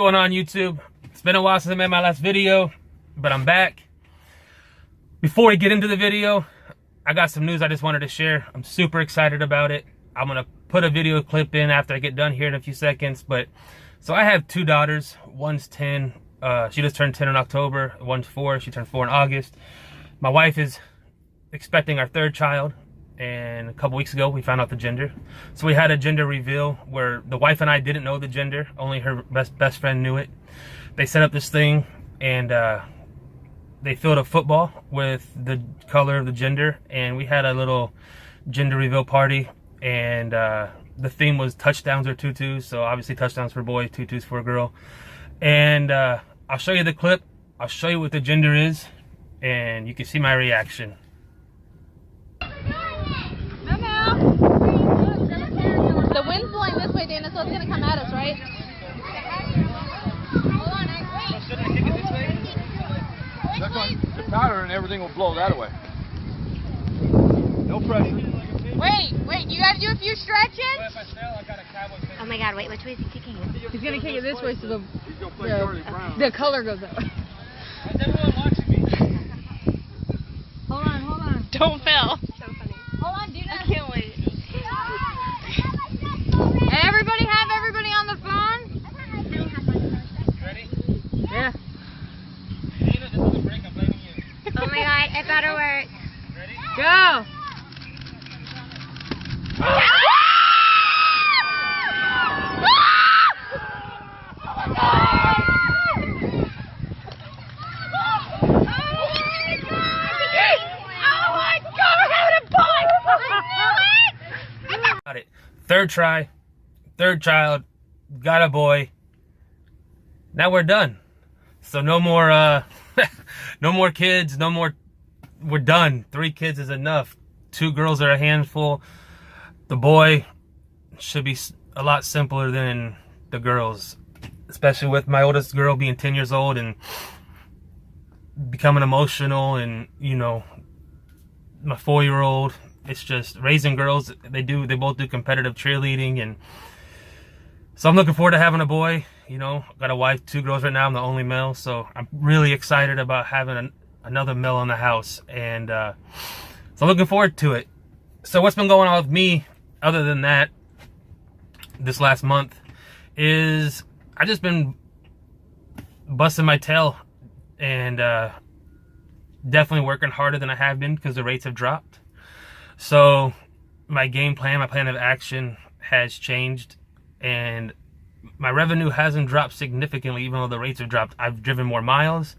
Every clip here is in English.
going on, YouTube? It's been a while since I made my last video, but I'm back. Before we get into the video, I got some news I just wanted to share. I'm super excited about it. I'm gonna put a video clip in after I get done here in a few seconds. But so I have two daughters. One's 10. She just turned 10 in October. One's 4. She turned 4 in August. My wife is expecting our third child, and a couple weeks ago we found out the gender. So we had a gender reveal where the wife and I didn't know the gender. Only her best friend knew it. They set up this thing, and they filled a football with the color of the gender, and we had a little gender reveal party. And the theme was touchdowns or tutus. So obviously touchdowns for boys, tutus for a girl. And I'll show you the clip. I'll show you what the gender is, and you can see my reaction. The wind's blowing this way, Dana, so it's gonna come at us, right? Hold on, wait. Shouldn't I kick it this way? That's fine. The powder and everything will blow that way. No pressure. Wait, you gotta do a few stretches? Oh my god, wait, which way is he kicking it? He's gonna kick it this way so He's gonna play Charlie Brown. the color goes up. Why is everyone watching me? Hold on. Don't fail. So funny. Hold on, dude. I can't wait. Everybody have everybody on the phone? Ready? Yeah. Dana, this is a break. I'm blaming you. Oh my god, it better work. Ready? Go! Got it. Third try, third child, got a boy. Now we're done. So no more no more kids, no more. We're done. 3 kids is enough. 2 girls are a handful. The boy should be a lot simpler than the girls, especially with my oldest girl being 10 years old and becoming emotional, and you know, my 4-year-old. It's just raising girls. They both do competitive cheerleading, and so I'm looking forward to having a boy. You know, got a wife, 2 girls right now. I'm the only male, so I'm really excited about having another male in the house, and so I'm looking forward to it. So what's been going on with me, other than that, this last month, is I just been busting my tail and definitely working harder than I have been because the rates have dropped. So my plan of action has changed, and my revenue hasn't dropped significantly even though the rates have dropped. I've driven more miles,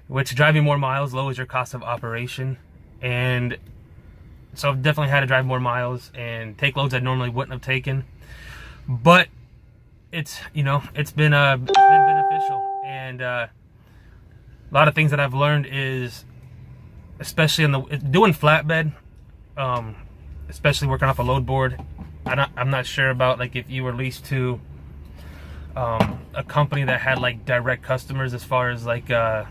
which driving more miles lowers your cost of operation, and so I've definitely had to drive more miles and take loads I normally wouldn't have taken. But it's, you know, it's been beneficial, and a lot of things that I've learned is, especially doing flatbed, especially working off a load board. I'm not sure about like if you were leased to a company that had like direct customers, as far as like I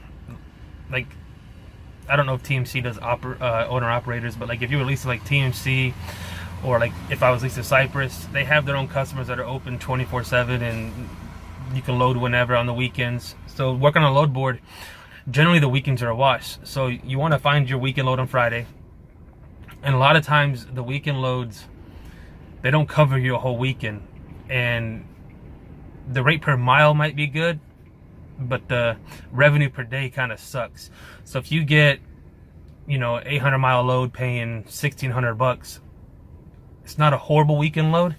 don't know if TMC does owner operators, but like if you were leased to like TMC, or like if I was leased to Cypress, they have their own customers that are open 24/7, and you can load whenever on the weekends. So working on a load board, generally the weekends are a wash. So you want to find your weekend load on Friday. And a lot of times the weekend loads, they don't cover you a whole weekend, and the rate per mile might be good, but the revenue per day kind of sucks. So if you get, you know, 800-mile load paying $1,600, it's not a horrible weekend load.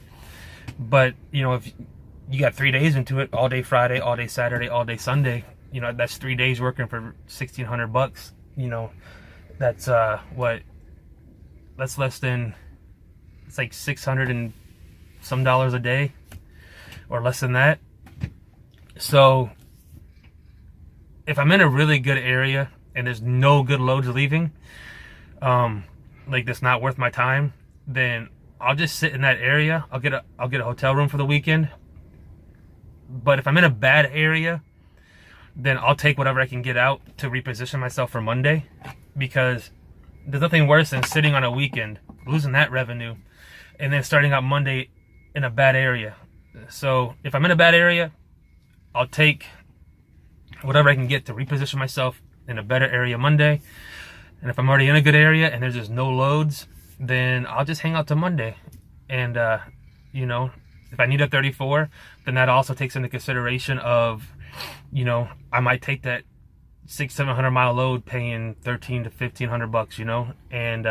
But you know, if you got 3 days into it, all day Friday, all day Saturday, all day Sunday, you know, that's 3 days working for $1,600. You know, that's that's less than, it's like $600 and some a day, or less than that. So if I'm in a really good area and there's no good loads leaving, like that's not worth my time, then I'll just sit in that area. I'll get a hotel room for the weekend. But if I'm in a bad area, then I'll take whatever I can get out to reposition myself for Monday, because there's nothing worse than sitting on a weekend, losing that revenue, and then starting out Monday in a bad area. So if I'm in a bad area, I'll take whatever I can get to reposition myself in a better area Monday. And if I'm already in a good area and there's just no loads, then I'll just hang out to Monday. And, you know, if I need a 34, then that also takes into consideration of, you know, I might take that 600-700 mile load paying $1,300 to $1,500, you know, and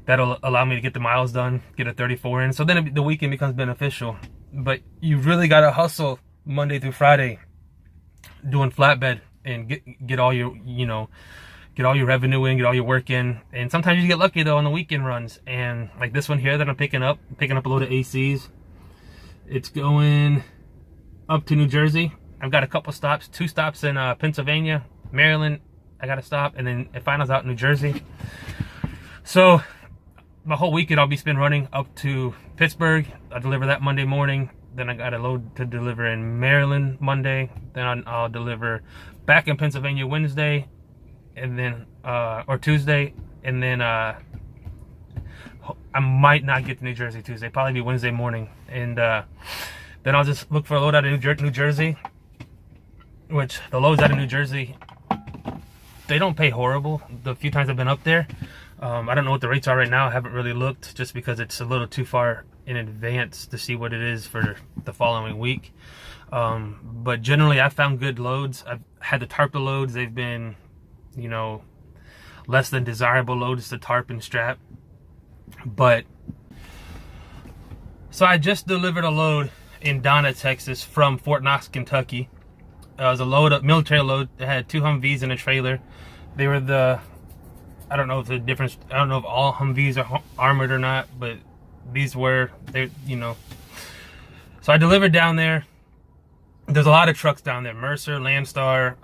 that'll allow me to get the miles done, get a 34 in. So then the weekend becomes beneficial. But you really got to hustle Monday through Friday doing flatbed and get all your, you know, get all your revenue in, get all your work in. And sometimes you get lucky though on the weekend runs. And like this one here that I'm picking up a load of ACs. It's going up to New Jersey. I've got a couple stops, 2 stops in Pennsylvania, Maryland. I got to stop, and then it finals out in New Jersey. So my whole weekend I'll be spent running up to Pittsburgh. I deliver that Monday morning. Then I got a load to deliver in Maryland Monday. Then I'll deliver back in Pennsylvania Wednesday, and then or Tuesday, and then I might not get to New Jersey Tuesday. Probably be Wednesday morning, and then I'll just look for a load out of New Jersey. Which the loads out of New Jersey, they don't pay horrible. The few times I've been up there, I don't know what the rates are right now. I haven't really looked, just because it's a little too far in advance to see what it is for the following week. But generally, I've found good loads. I've had the tarp loads. They've been, you know, less than desirable loads to tarp and strap. But so I just delivered a load in Donna, Texas from Fort Knox, Kentucky. It was a military load. It had 2 Humvees and a trailer. They were I don't know if the difference, I don't know if all Humvees are armored or not, but these were, you know. So I delivered down there. There's a lot of trucks down there. Mercer, Landstar,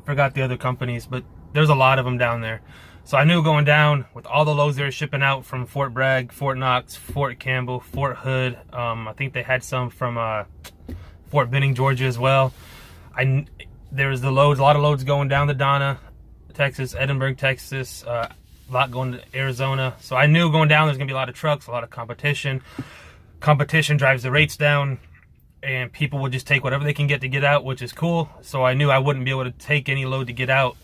forgot the other companies, but there's a lot of them down there. So I knew going down with all the loads they were shipping out from Fort Bragg, Fort Knox, Fort Campbell, Fort Hood. I think they had some from Fort Benning, Georgia as well. There was a lot of loads going down to Donna, Texas, Edinburgh, Texas, a lot going to Arizona. So I knew going down there's gonna be a lot of trucks, a lot of competition. Competition drives the rates down, and people will just take whatever they can get to get out, which is cool. So I knew I wouldn't be able to take any load to get out.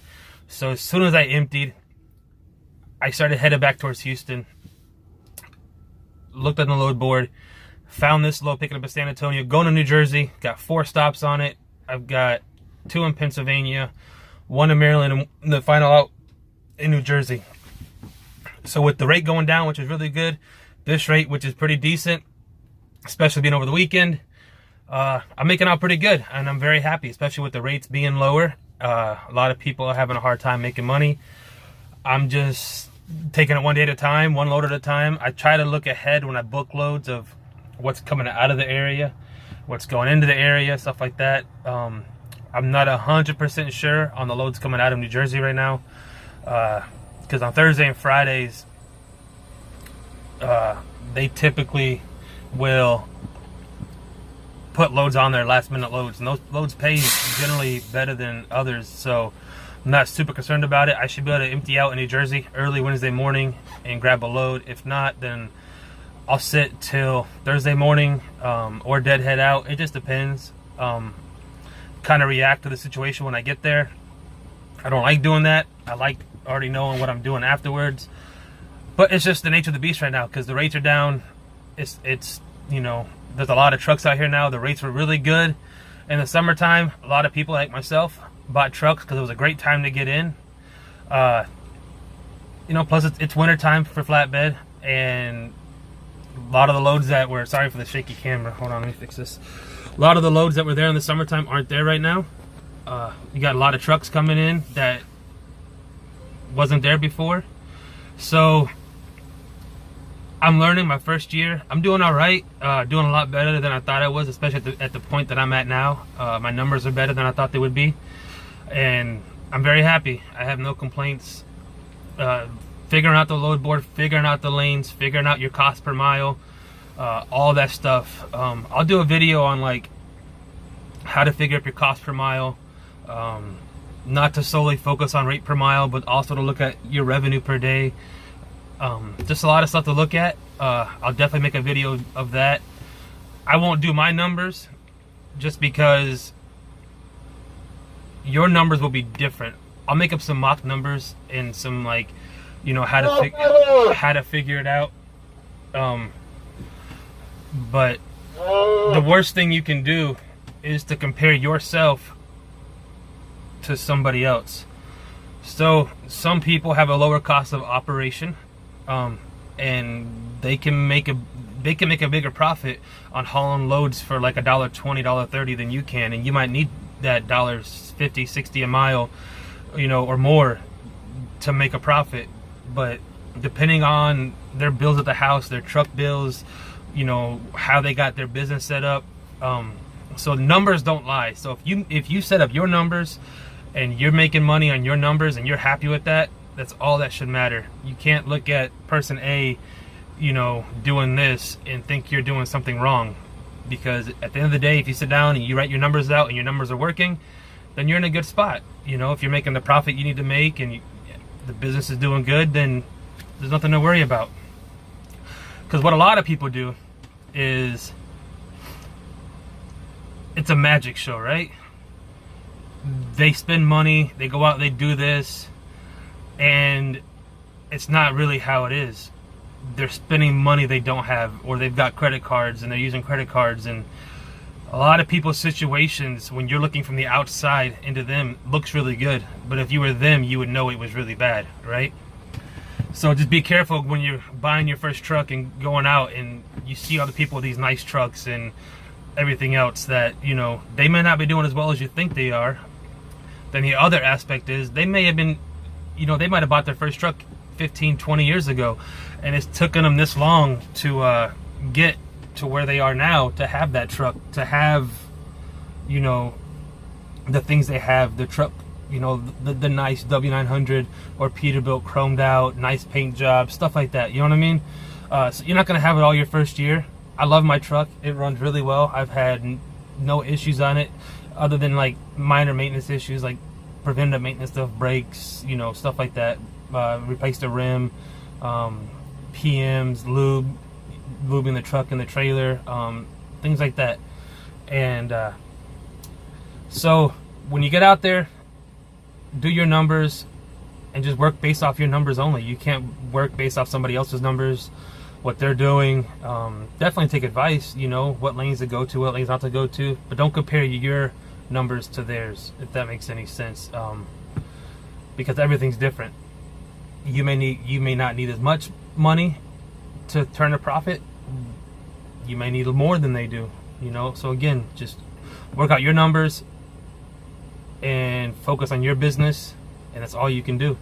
So as soon as I emptied, I started headed back towards Houston. Looked on the load board, found this load picking up in San Antonio, going to New Jersey. Got 4 stops on it. I've got 2 in Pennsylvania, 1 in Maryland, and the final out in New Jersey. So with the rate going down, which is really good, this rate, which is pretty decent, especially being over the weekend, I'm making out pretty good, and I'm very happy, especially with the rates being lower. A lot of people are having a hard time making money. I'm just taking it one day at a time, one load at a time. I try to look ahead when I book loads of what's coming out of the area, what's going into the area, stuff like that. I'm not 100% sure on the loads coming out of New Jersey right now, because on Thursday and Fridays, they typically will put loads on there, last minute loads, and those loads pay generally better than others. So I'm not super concerned about it. I should be able to empty out in New Jersey early Wednesday morning and grab a load. If not, then I'll sit till Thursday morning, or deadhead out. It just depends. Kind of react to the situation when I get there. I don't like doing that. I like already knowing what I'm doing afterwards. But it's just the nature of the beast right now, because the rates are down. It's you know, there's a lot of trucks out here now. The rates were really good in the summertime. A lot of people like myself bought trucks because it was a great time to get in. You know, plus it's winter time for flatbed, and a lot of the loads that were, sorry for the shaky camera, hold on, let me fix this. A lot of the loads that were there in the summertime aren't there right now. You got a lot of trucks coming in that wasn't there before. So I'm learning my first year. I'm doing all right, doing a lot better than I thought I was, especially at the point that I'm at now. My numbers are better than I thought they would be, and I'm very happy. I have no complaints. Figuring out the load board, figuring out the lanes, figuring out your cost per mile, all that stuff. I'll do a video on like how to figure up your cost per mile, not to solely focus on rate per mile, but also to look at your revenue per day. Just a lot of stuff to look at. I'll definitely make a video of that. I won't do my numbers just because your numbers will be different. I'll make up some mock numbers and some, like, you know, how to figure it out. But the worst thing you can do is to compare yourself to somebody else. So some people have a lower cost of operation, and they can make a bigger profit on hauling loads for like $1.20, $1.30 than you can, and you might need that $50, $60 a mile, you know, or more to make a profit. But depending on their bills at the house, their truck bills, you know, how they got their business set up, so numbers don't lie. So if you set up your numbers and you're making money on your numbers and you're happy with that, that's all that should matter. You can't look at person A, you know, doing this and think you're doing something wrong, because at the end of the day, if you sit down and you write your numbers out and your numbers are working, then you're in a good spot. You know, if you're making the profit you need to make and the business is doing good, then there's nothing to worry about. Because what a lot of people do is, it's a magic show, right? They spend money, they go out, they do this, and it's not really how it is. They're spending money they don't have, or they've got credit cards and they're using credit cards. And a lot of people's situations, when you're looking from the outside into them, looks really good, but if you were them, you would know it was really bad, right? So just be careful when you're buying your first truck and going out and you see other people with these nice trucks and everything else, that, you know, they may not be doing as well as you think they are. Then the other aspect is, they may have been, you know, they might have bought their first truck 15, 20 years ago, and it's taken them this long to get to where they are now, to have that truck, to have, you know, the things they have, the truck, you know, the nice W900 or Peterbilt chromed out, nice paint job, stuff like that, you know what I mean? So you're not going to have it all your first year. I love my truck. It runs really well. I've had no issues on it, other than like minor maintenance issues, like preventative maintenance stuff, brakes, you know, stuff like that. Replaced the rim, PMs, lubing the truck and the trailer, things like that. And so when you get out there, do your numbers and just work based off your numbers only. You can't work based off somebody else's numbers, what they're doing. Definitely take advice, you know, what lanes to go to, what lanes not to go to, but don't compare your numbers to theirs, if that makes any sense, because everything's different. You may not need as much money to turn a profit. You may need more than they do, you know. So again, just work out your numbers and focus on your business, and that's all you can do.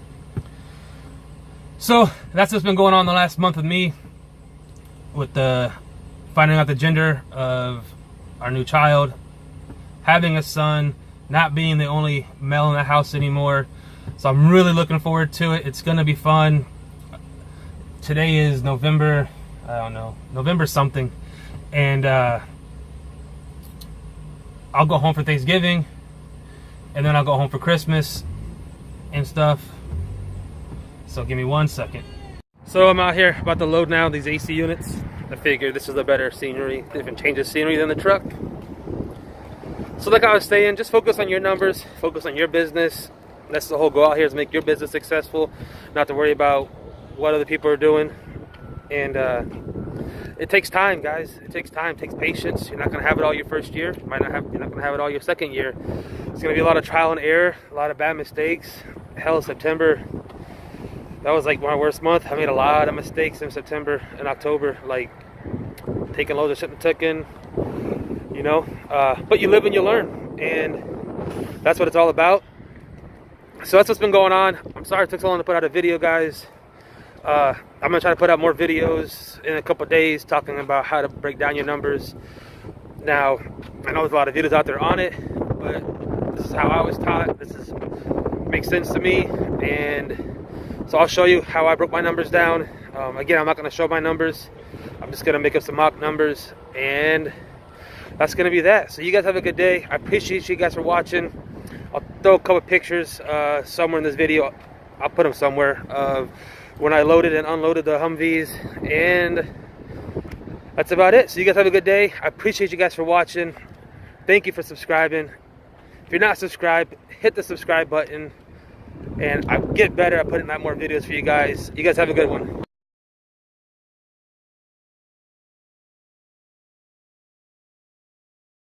So that's what's been going on the last month with me, with the finding out the gender of our new child, having a son, not being the only male in the house anymore. So I'm really looking forward to it. It's gonna be fun. Today is November, I don't know, November something, and I'll go home for Thanksgiving, and then I'll go home for Christmas and stuff. So give me 1 second. So I'm out here about to load now these AC units. I figured this is a better scenery, different change of scenery than the truck. So like I was saying, just focus on your numbers, focus on your business. That's the whole goal out here, is make your business successful, not to worry about what other people are doing. And it takes time, guys. It takes time, it takes patience. You're not gonna have it all your first year. You're not gonna have it all your second year. It's gonna be a lot of trial and error, a lot of bad mistakes. Hell, September, that was like my worst month. I made a lot of mistakes in September and October, like taking loads I shouldn't have taken, you know. But you live and you learn, and that's what it's all about. So that's what's been going on. I'm sorry it took so long to put out a video, guys. I'm gonna try to put out more videos in a couple days talking about how to break down your numbers. Now, I know there's a lot of videos out there on it, but this is how I was taught. Makes sense to me, and so I'll show you how I broke my numbers down. Again, I'm not gonna show my numbers. I'm just gonna make up some mock numbers, and that's gonna be that. So you guys have a good day. I appreciate you guys for watching. I'll throw a couple pictures somewhere in this video. I'll put them somewhere of when I loaded and unloaded the Humvees, and that's about it. So you guys have a good day. I appreciate you guys for watching. Thank you for subscribing. If you're not subscribed, hit the subscribe button. And I get better at putting out more videos for you guys. You guys have a good one.